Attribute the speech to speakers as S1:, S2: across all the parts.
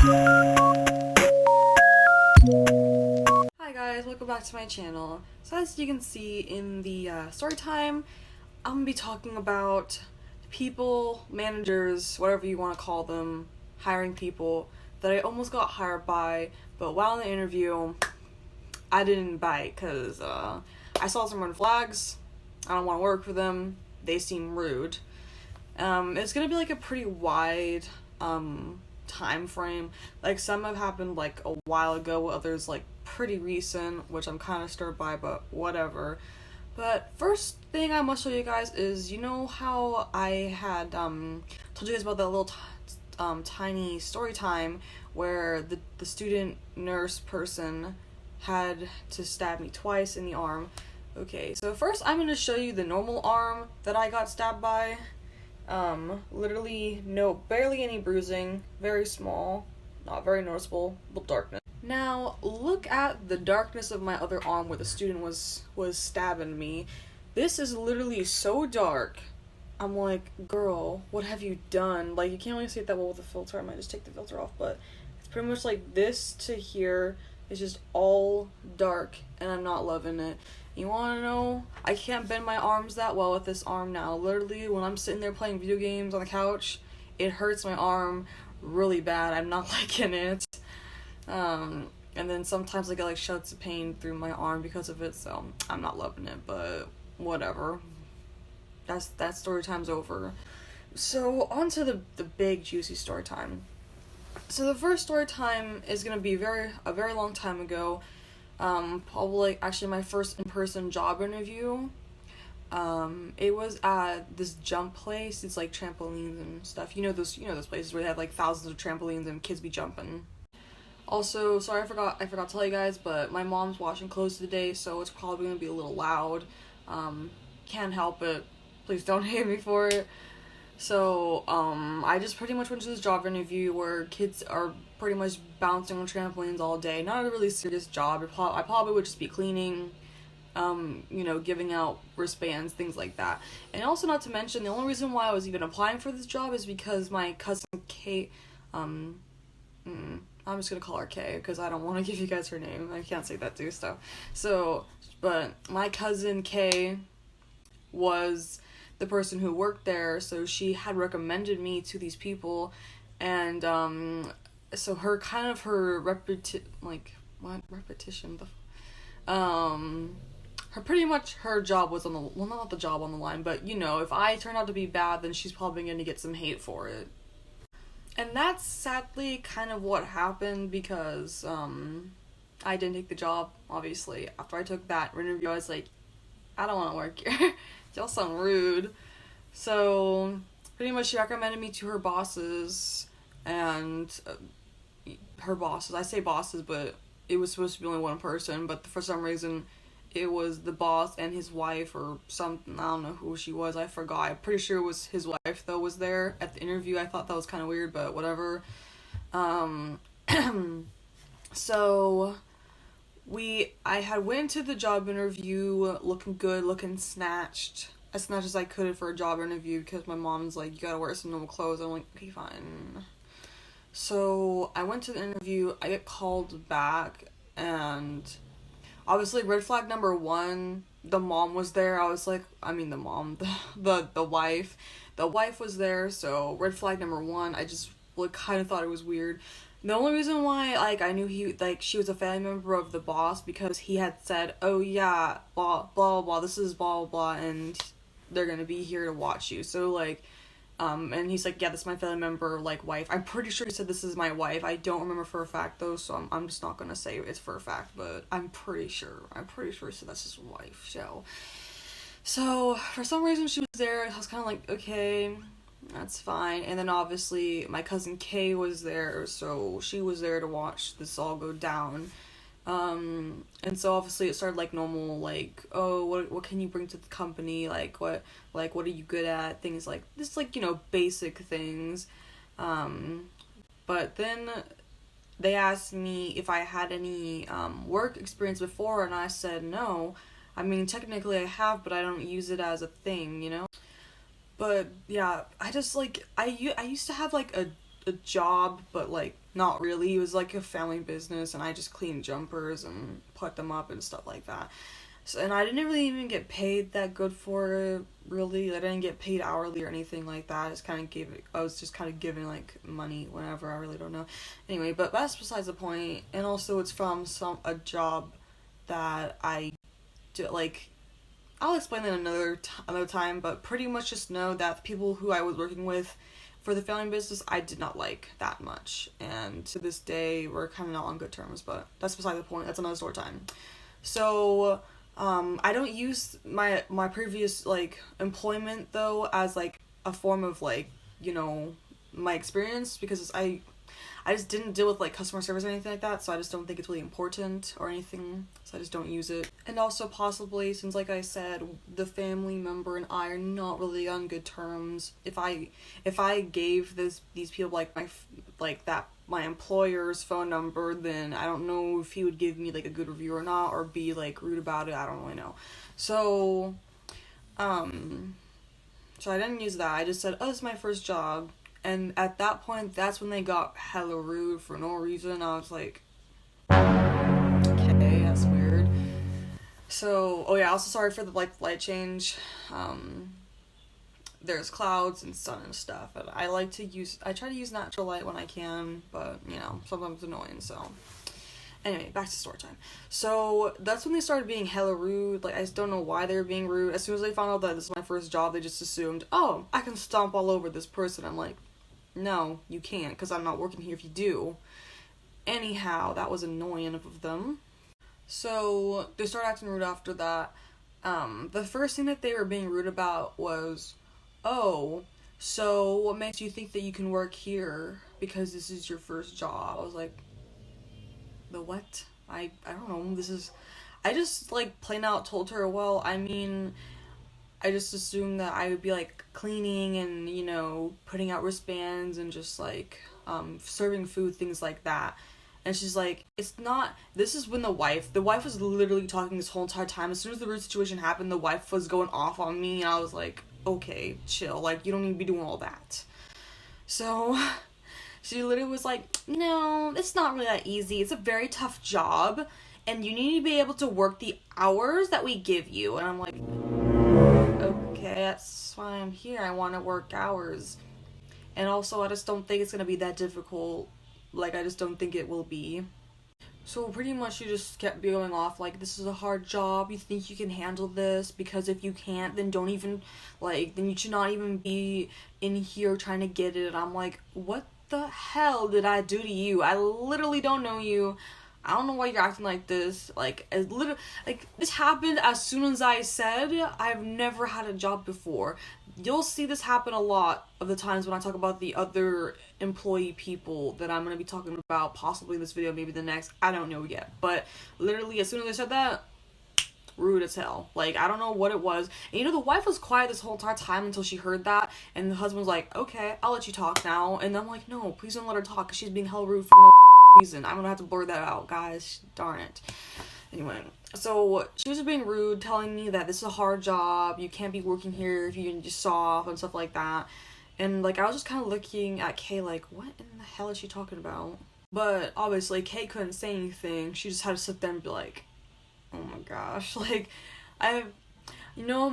S1: Hi guys, welcome back to my channel. So as you can see in the story time, I'm gonna be talking about people, managers, whatever you want to call them, hiring people that I almost got hired by, but while in the interview, I didn't bite because I saw some red flags. I don't want to work for them. They seem rude. It's gonna be like a pretty wide time frame. Like some have happened like a while ago, others like pretty recent, which I'm kind of stirred by, but whatever. But first thing I must show you guys is, you know how I had told you guys about that little tiny story time where the student nurse person had to stab me twice in the arm. Okay, so first I'm gonna show you the normal arm that I got stabbed by. Literally barely any bruising, very small, not very noticeable, but darkness. Now, look at the darkness of my other arm where the student was stabbing me. This is literally so dark. I'm like, girl, what have you done? Like, you can't really see it that well with the filter. I might just take the filter off, but it's pretty much like this to here is just all dark, and I'm not loving it. You wanna know? I can't bend my arms that well with this arm now. Literally, when I'm sitting there playing video games on the couch, it hurts my arm really bad. I'm not liking it. And then sometimes I get like shouts of pain through my arm because of it, so I'm not loving it, but whatever. That story time's over. So on to the big juicy story time. So the first story time is gonna be a very long time ago. Probably actually my first in-person job interview. It was at this jump place. It's like trampolines and stuff. You know those places where they have like thousands of trampolines and kids be jumping. Also, sorry I forgot to tell you guys, but my mom's washing clothes today, so it's probably gonna be a little loud. Can't help it. Please don't hate me for it. So, I just pretty much went to this job interview where kids are pretty much bouncing on trampolines all day. Not a really serious job. I probably would just be cleaning, giving out wristbands, things like that. And also, not to mention, the only reason why I was even applying for this job is because my cousin Kate, I'm just gonna call her Kay because I don't want to give you guys her name. I can't say that too, stuff. So, but my cousin Kay was the person who worked there, so she had recommended me to these people, and so her her job was on the, well, not the job on the line, but if I turn out to be bad, then she's probably going to get some hate for it. And that's sadly kind of what happened because I didn't take the job, obviously. After I took that interview, I was like, I don't want to work here. Y'all sound rude. So, pretty much she recommended me to her bosses, and her bosses, I say bosses, but it was supposed to be only one person, but for some reason, it was the boss and his wife or something. I don't know who she was, I forgot. I'm pretty sure it was his wife, though, was there at the interview. I thought that was kind of weird, but whatever. So I had went to the job interview looking good, looking snatched, as snatched as I could for a job interview, because my mom's like, you gotta wear some normal clothes. I'm like, okay, fine. So I went to the interview, I get called back, and obviously red flag number one, the mom was there. I was like, the wife. The wife was there, so red flag number one, I just kind of thought it was weird. The only reason why, I knew she was a family member of the boss, because he had said, oh yeah, blah, blah, blah, this is blah, blah, and they're gonna be here to watch you. So, and he's like, yeah, this is my family member, wife. I'm pretty sure he said this is my wife. I don't remember for a fact, though, so I'm just not gonna say it's for a fact, but I'm pretty sure he said that's his wife, So, for some reason, she was there, I was kind of like, okay, that's fine. And then obviously my cousin Kay was there, so she was there to watch this all go down. And so obviously it started like normal, oh, what can you bring to the company? What are you good at? Things like this, basic things. But then they asked me if I had any work experience before, and I said no. I mean, technically I have, but I don't use it as a thing, But yeah, I just I used to have a job, but not really. It was like a family business, and I just cleaned jumpers and put them up and stuff like that. So, and I didn't really even get paid that good for it, really. I didn't get paid hourly or anything like that. I was just kind of giving, like, money whenever, I really don't know. Anyway, but that's besides the point. And also, it's from a job that I do, like, I'll explain that another time, but pretty much just know that the people who I was working with for the family business, I did not like that much. And to this day, we're kind of not on good terms, but that's beside the point. That's another story time. So, I don't use my previous, like, employment, though, as, like, a form of, like, you know, my experience, because I just didn't deal with, like, customer service or anything like that, so I just don't think it's really important or anything, so I just don't use it. And also, possibly, since, like I said, the family member and I are not really on good terms, if I gave these people, like, my employer's phone number, then I don't know if he would give me, like, a good review or not, or be, like, rude about it. I don't really know. So I didn't use that. I just said, oh, this is my first job. And at that point, that's when they got hella rude for no reason. I was like, okay, that's weird. So, oh yeah, also sorry for the, like, light change. There's clouds and sun and stuff, but I try to use natural light when I can, but, you know, sometimes it's annoying, so. Anyway, back to story time. So, that's when they started being hella rude. Like, I just don't know why they were being rude. As soon as they found out that this is my first job, they just assumed, oh, I can stomp all over this person. I'm like, no, you can't, because I'm not working here if you do. Anyhow, that was annoying of them. So, they started acting rude after that. The first thing that they were being rude about was, oh, so what makes you think that you can work here because this is your first job? I was like, the what? I don't know. I just, like, plain out told her, well, I mean, I just assumed that I would be, like, cleaning and, you know, putting out wristbands and just, like, serving food, things like that. And she's like, it's not, this is when the wife was literally talking this whole entire time. As soon as the rude situation happened, the wife was going off on me, and I was like, okay, chill, like, you don't need to be doing all that. So, she literally was like, no, it's not really that easy. It's a very tough job, and you need to be able to work the hours that we give you. And I'm like, okay, that's why I'm here. I want to work hours. And also, I just don't think it's going to be that difficult. Like, I just don't think it will be. So pretty much she just kept going off like, this is a hard job, you think you can handle this, because if you can't, then don't even, like, then you should not even be in here trying to get it. And I'm like, what the hell did I do to you? I literally don't know you. I don't know why you're acting like this. Like, this happened as soon as I said I've never had a job before. You'll see this happen a lot of the times when I talk about the other employee people that I'm going to be talking about, possibly in this video, maybe the next, I don't know yet. But literally, as soon as I said that, rude as hell. Like, I don't know what it was. And you know, the wife was quiet this whole entire time until she heard that, and the husband was like, okay, I'll let you talk now. And I'm like, no, please don't let her talk, because she's being hell rude for no reason. I'm gonna have to blur that out, guys. Darn it. Anyway, so she was being rude, telling me that this is a hard job, you can't be working here if you're just soft and stuff like that. And, like, I was just kind of looking at Kay like, what in the hell is she talking about? But obviously Kay couldn't say anything. She just had to sit there and be like, oh my gosh. Like, I'm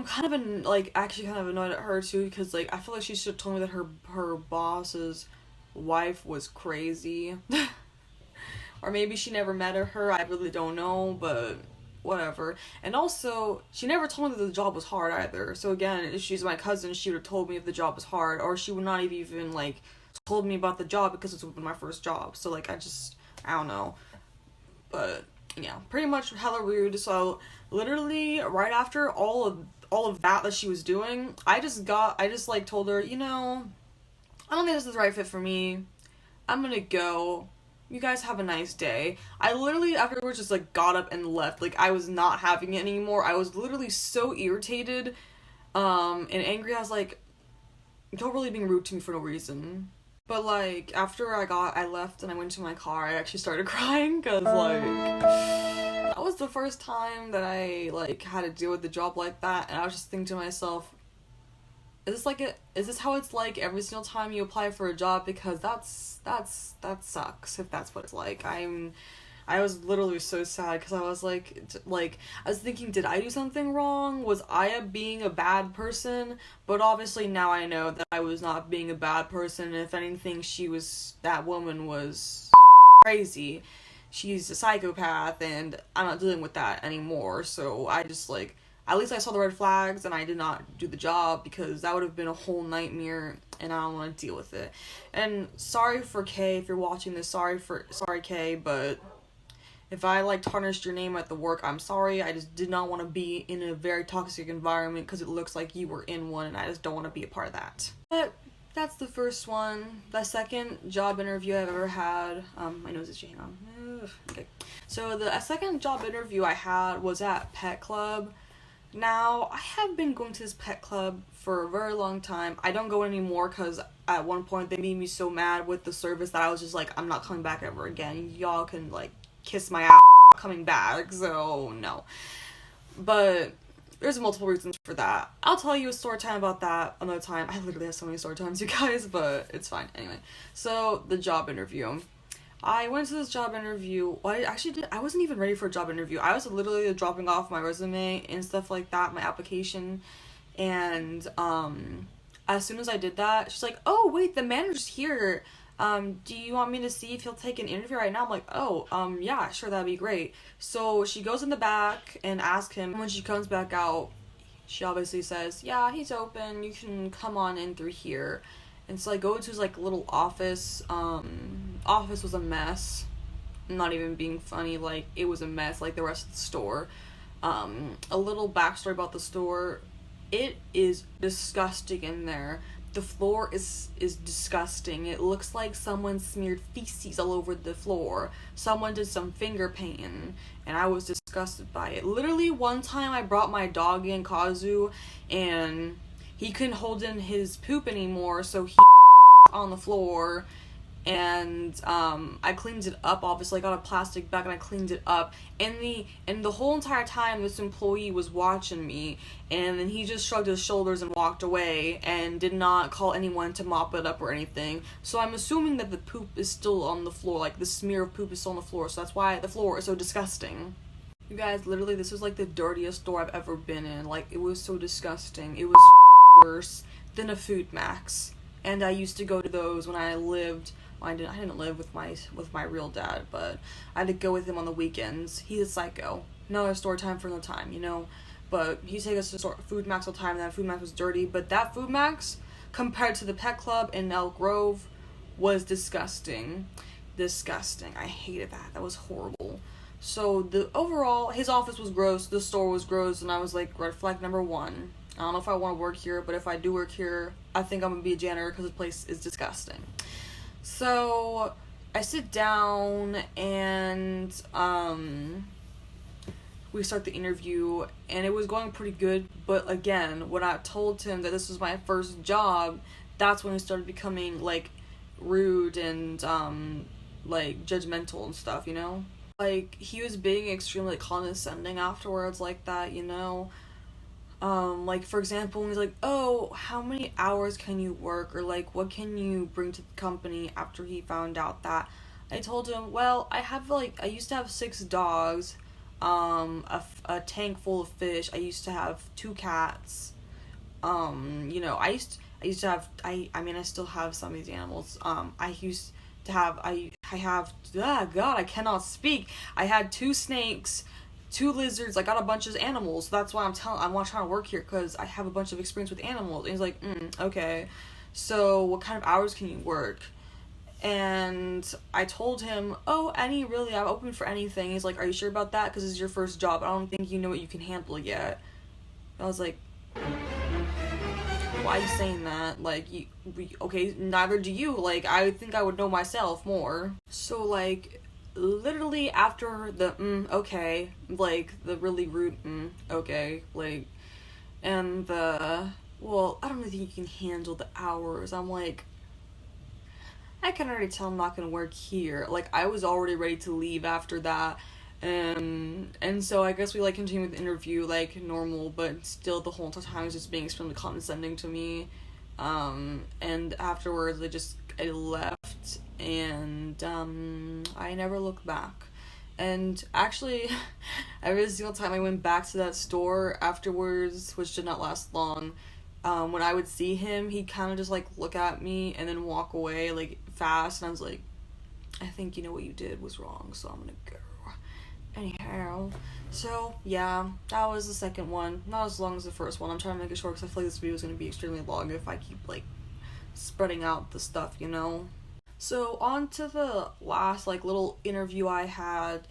S1: kind of actually kind of annoyed at her too, because, like, I feel like she should have told me that her boss's wife was crazy. Or maybe she never met her, I really don't know, but whatever. And also, she never told me that the job was hard either. So again, if she's my cousin, she would have told me if the job was hard, or she would not have even, like, told me about the job because it was my first job. So, like, I don't know. But yeah, pretty much hella rude. So literally right after all of that she was doing, I just told her, I don't think this is the right fit for me. I'm gonna go. You guys have a nice day. I literally afterwards just, like, got up and left. Like, I was not having it anymore. I was literally so irritated and angry. I was like, you're really being rude to me for no reason. But, like, after I left and I went to my car, I actually started crying, because, like, that was the first time that I, like, had to deal with the job like that, and I was just thinking to myself, is this how it's like every single time you apply for a job? Because that sucks if that's what it's like. I was literally so sad because I was like, I was thinking, did I do something wrong? Was I being a bad person? But obviously now I know that I was not being a bad person. If anything, that woman was crazy. She's a psychopath, and I'm not dealing with that anymore. So I just, like, at least I saw the red flags and I did not do the job, because that would have been a whole nightmare and I don't want to deal with it. And sorry for Kay, if you're watching this, sorry Kay, but if I, like, tarnished your name at the work, I'm sorry. I just did not want to be in a very toxic environment because it looks like you were in one, and I just don't want to be a part of that. But that's the first one. The second job interview I've ever had, my nose is itching on. Okay. So the second job interview I had was at Pet Club. Now, I have been going to this pet club for a very long time. I don't go anymore because at one point they made me so mad with the service that I was just like, I'm not coming back ever again. Y'all can, like, kiss my ass coming back, so no. But there's multiple reasons for that. I'll tell you a story time about that another time. I literally have so many story times, you guys, but it's fine. Anyway, so the job interview. I went to this job interview. Well, I wasn't even ready for a job interview. I was literally dropping off my resume and stuff like that, my application. And as soon as I did that, she's like, oh, wait, the manager's here. Do you want me to see if he'll take an interview right now? I'm like, oh, yeah, sure, that'd be great. So she goes in the back and asks him. When she comes back out, she obviously says, yeah, he's open. You can come on in through here. And so I go into his, like, little office. Office was a mess. I'm not even being funny. Like, it was a mess, like the rest of the store. A little backstory about the store. It is disgusting in there. The floor is disgusting. It looks like someone smeared feces all over the floor. Someone did some finger painting, and I was disgusted by it. Literally, one time I brought my dog in, Kazu, and he couldn't hold in his poop anymore, so he on the floor. And I cleaned it up. Obviously, I got a plastic bag and I cleaned it up. And the whole entire time, this employee was watching me, and then he just shrugged his shoulders and walked away and did not call anyone to mop it up or anything. So I'm assuming that the poop is still on the floor, like the smear of poop is still on the floor. So that's why the floor is so disgusting. You guys, literally, this was like the dirtiest store I've ever been in. Like, it was so disgusting. It was worse than a Food Max. And I used to go to those when I lived. I didn't live with my real dad, but I had to go with him on the weekends. He's a psycho. Another story time for another time, you know. But he take us to Food Max all the time, and that Food Max was dirty. But that Food Max, compared to the Pet Club in Elk Grove, was disgusting. Disgusting. I hated that. That was horrible. So the overall, his office was gross, the store was gross, and I was like, red flag number 1. I don't know if I want to work here, but if I do work here, I think I'm gonna be a janitor because the place is disgusting. So I sit down and we start the interview, and it was going pretty good. But again, when I told him that this was my first job, that's when he started becoming, like, rude and like judgmental and stuff, you know? Like, he was being extremely condescending afterwards like that, you know? Like, for example, when he's like, oh, how many hours can you work, or like, what can you bring to the company, after he found out that I told him, well, I used to have 6 dogs, a tank full of fish, I used to have 2 cats, you know, I used to have, I still have some of these animals, I cannot speak, I had 2 snakes, 2 lizards, I got a bunch of animals. That's why I'm trying to work here, because I have a bunch of experience with animals. And he's like, okay, so what kind of hours can you work? And I told him, oh, I'm open for anything. He's like, are you sure about that? Because this is your first job. I don't think you know what you can handle yet. I was like, why are you saying that? Like, okay, neither do you. Like, I think I would know myself more. So, like, literally after the okay, like the really rude okay, like, and the, well, I don't think you can handle the hours. I'm like, I can already tell I'm not gonna work here. Like, I was already ready to leave after that, And so I guess we like continued the interview like normal, but still the whole time he was just being extremely condescending to me. And afterwards I left, and I never looked back. And actually, every single time I went back to that store afterwards, which did not last long, when I would see him, he'd kind of just like look at me and then walk away like fast, and I was like, I think you know what you did was wrong, so I'm gonna go. Anyhow, so yeah, that was the second one. Not as long as the first one. I'm trying to make it short because I feel like this video is gonna be extremely long if I keep like spreading out the stuff, you know. So on to the last like little interview I had,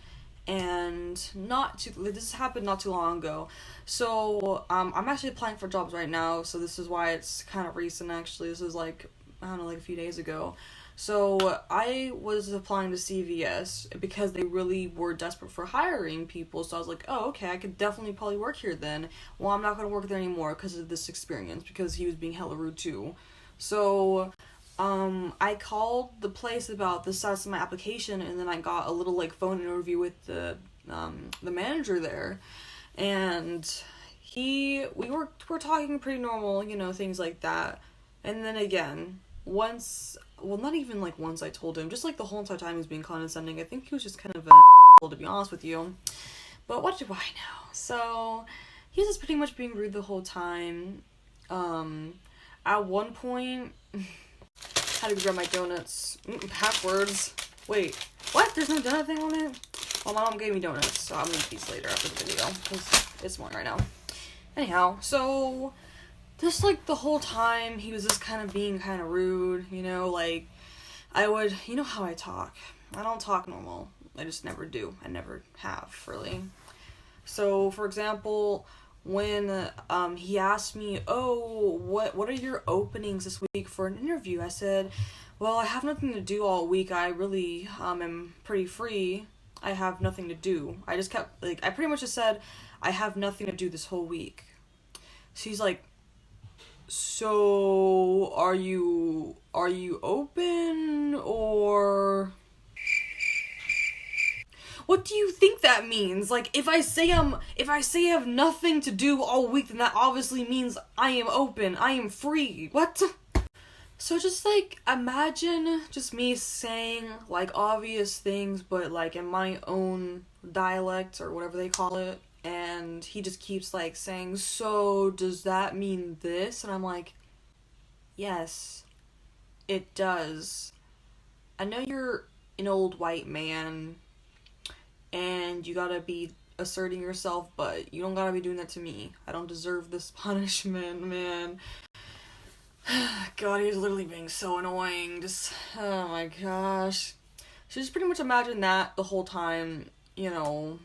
S1: and this happened not too long ago. So I'm actually applying for jobs right now, so this is why it's kind of recent actually. This is like, I don't know, like a few days ago. So I was applying to CVS because they really were desperate for hiring people. So I was like, oh, okay, I could definitely probably work here then. Well, I'm not going to work there anymore because of this experience, because he was being hella rude too. So I called the place about the status of my application, and then I got a little like phone interview with the manager there, and we were talking pretty normal, you know, things like that. And then again, not even like once I told him, just like the whole entire time he was being condescending. I think he was just kind of to be honest with you. But what do I know? So he was just pretty much being rude the whole time. At one point, had to grab my donuts backwards. Wait, what? There's no donut thing on it? Well, my mom gave me donuts, so I'm gonna eat these later after the video, because it's morning right now. Anyhow, so just like the whole time he was just kind of being kind of rude, you know, like you know how I talk. I don't talk normal. I just never do. I never have, really. So, for example, when he asked me, oh, what are your openings this week for an interview? I said, well, I have nothing to do all week. I really am pretty free. I have nothing to do. I just kept, like, I pretty much just said, I have nothing to do this whole week. She's like, so are you open, or what do you think that means? Like, if I say I have nothing to do all week, then that obviously means I am open, I am free. What? So just like imagine just me saying like obvious things, but like in my own dialect or whatever they call it. And he just keeps like saying, so does that mean this? And I'm like, yes, it does. I know you're an old white man and you gotta be asserting yourself, but you don't gotta be doing that to me. I don't deserve this punishment, man. God, he was literally being so annoying. Just, oh my gosh. So just pretty much imagine that the whole time, you know,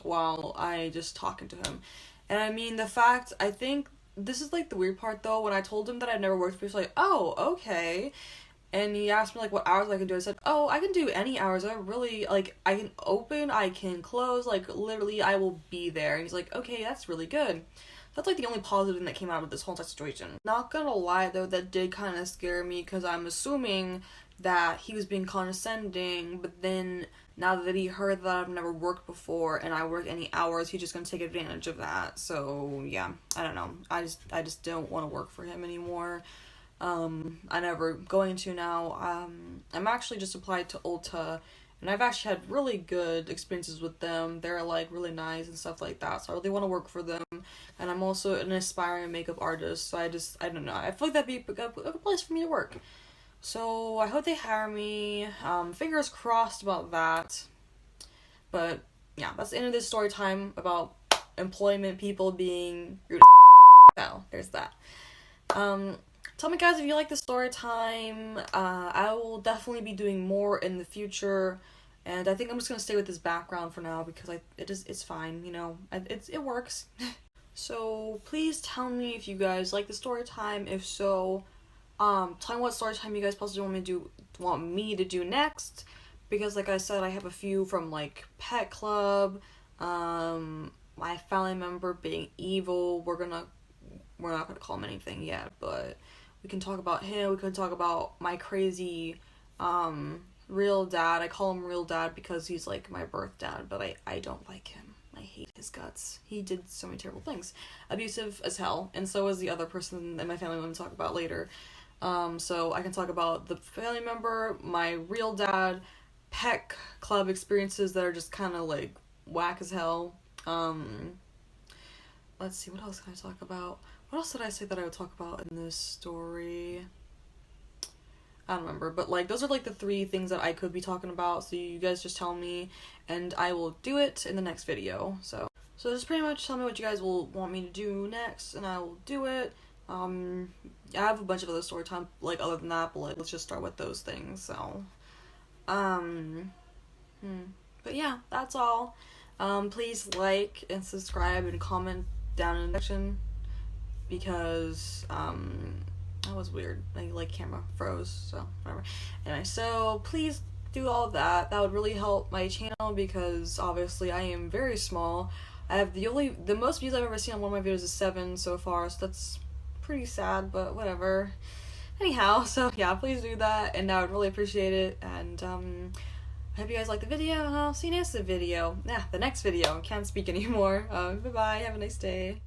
S1: while I just talking to him. And I mean, I think this is like the weird part though, when I told him that I'd never worked before, he's like, oh, okay. And he asked me like what hours I can do. I said, oh, I can do any hours. I really, like, I can open, I can close, like, literally I will be there. And he's like, okay, that's really good. That's like the only positive thing that came out of this whole entire situation. Not gonna lie though, that did kind of scare me, because I'm assuming that he was being condescending, but then now that he heard that I've never worked before and I work any hours, he's just gonna take advantage of that. So yeah, I don't know. I just don't want to work for him anymore. I never going to now. I'm actually just applied to Ulta, and I've actually had really good experiences with them. They're like really nice and stuff like that. So I really want to work for them. And I'm also an aspiring makeup artist. So I don't know. I feel like that'd be a good place for me to work. So I hope they hire me. Fingers crossed about that. But yeah, that's the end of this story time about employment people being rude. Well, there's that. Tell me guys if you like the story time. I will definitely be doing more in the future. And I think I'm just gonna stay with this background for now because it's fine, you know. It works. So please tell me if you guys like the story time. If so, tell me what story time you guys possibly want me to do next. Because like I said, I have a few from like Pet Club, my family member being evil. We're not gonna call him anything yet, but we can talk about him. We can talk about my crazy real dad. I call him real dad because he's like my birth dad, but I don't like him. I hate his guts. He did so many terrible things. Abusive as hell, and so is the other person in my family I'm going to talk about later. So I can talk about the family member, my real dad, pet club experiences that are just kind of like whack as hell. Let's see, what else can I talk about? What else did I say that I would talk about in this story? I don't remember, but like those are like the 3 things that I could be talking about, so you guys just tell me and I will do it in the next video. So just pretty much tell me what you guys will want me to do next and I will do it. I have a bunch of other story time like other than that, but like let's just start with those things. So but yeah, that's all. Please like and subscribe and comment down in the section because that was weird. My like camera froze, so whatever. Anyway, so please do all of that. That would really help my channel because obviously I am very small. I have the most views I've ever seen on one of my videos is 7 so far, so that's pretty sad, but whatever. Anyhow, so yeah, please do that, and I would really appreciate it. And I hope you guys like the video, and I'll see you next video. The next video. I can't speak anymore. Bye bye. Have a nice day.